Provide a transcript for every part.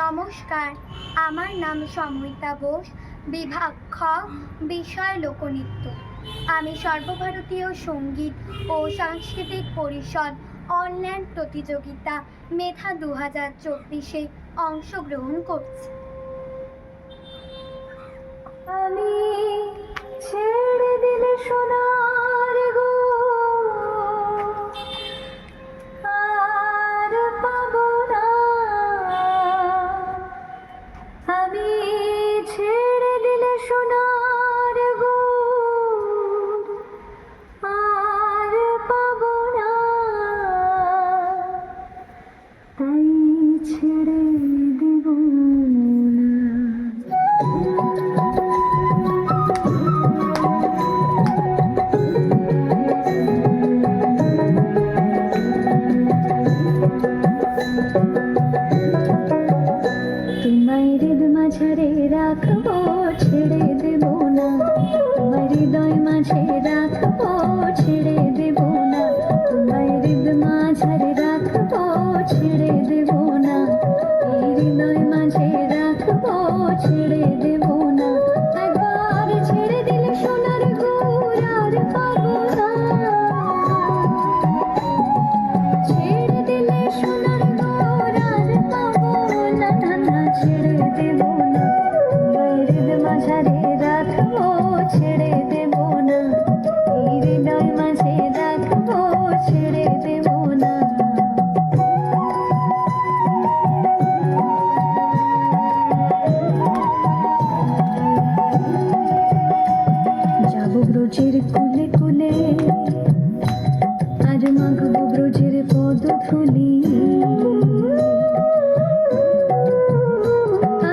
নমস্কার, আমার নাম সময়িতা বোস, বিভাগ খ, বিষয় লোকনৃত্য। আমি সর্বভারতীয় সঙ্গীত ও সাংস্কৃতিক পরিষদ অনলাইন প্রতিযোগিতা মেধা 2024-এ অংশগ্রহণ করছি। আমি ছেড়ে দিলে সোনার গো আর পাবো না, আমি ছেড়ে দিলে সোনার গো আর পাবো না, তাই ছেড়ে দেব না। তোমায় হৃদ মাঝারে রাখবো, ছেড়ে দেব না। তোমায় হৃদয় মাঝে রাখবো, ছেড়ে দেব না। তোমায় হৃদ মাঝারে রাখবো, ছেড়ে দেব না। এই হৃদয় মাঝে রাখবো, ছেড়ে দেব না। একবার ছেড়ে দিলে সোনার গুড় আর পাবো না, ছেড়ে দিলে সোনার গুড় আর পাবো না, না না ছেড়ে দেব না। তোমায় হৃদ মাঝারে রাখবো, ছেড়ে দেব না। এই হৃদয় মাঝে রাখবো, ছেড়ে দেব না। যাবো ব্রজের কুলে কুলে, আর মাগবো ব্রজের পদধূলি।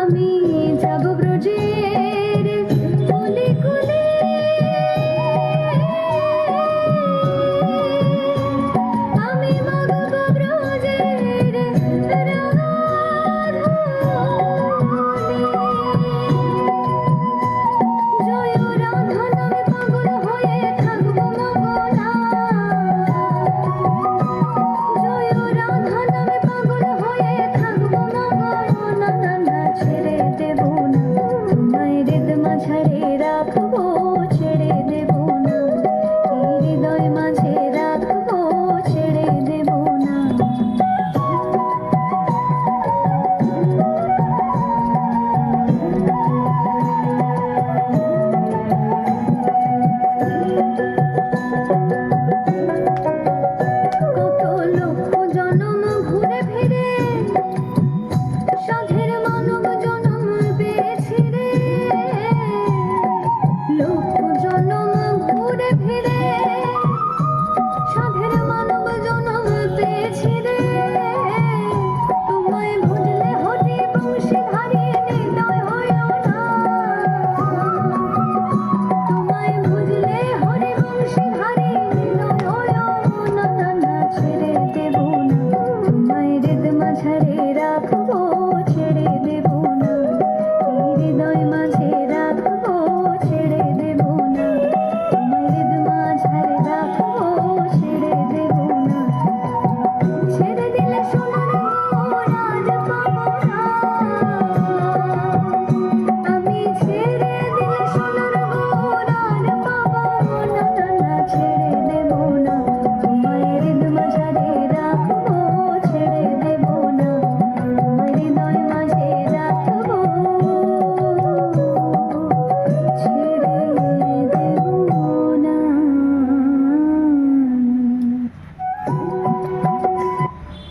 আমি যাবো ব্রজের কুলে কুলে, আমি মাগবো ব্রজের রাধাধূলি। জয় রাধা নামে পাগল হয়ে থাকবো মগনা, জয় রাধা নামে পাগল হয়ে থাকবো মগনা, না না ছেড়ে দেব না। তোমায় হৃদ মাঝারে রাখবো, ছেড়ে দেব না। এই হৃদয় মাঝে রাখবো, ছেড়ে দেব না। কত লক্ষ জনম ঘুরে ফিরে সাধের মানব জনম পেয়েছি রে। লক্ষ জনম ঘুরে ফিরে সাধের মানব জনম পেয়েছি রে। তোমায় ভুললে হরি বংশীধারী নির্দয় হইও না, তোমায় ভুললে হরি বংশীধারী নির্দয় হইও না, না না ছেড়ে দেব না। তোমায় হৃদ মাঝারে রাখবো, ছেড়ে দেব না। এই হৃদয় মাঝে রাখবো, ছেড়ে দেব না। তোমায় হৃদ মাঝারে রাখবো, ছেড়ে দেব না। ছেড়ে দিলে সোনার গুড় আর পাবো না,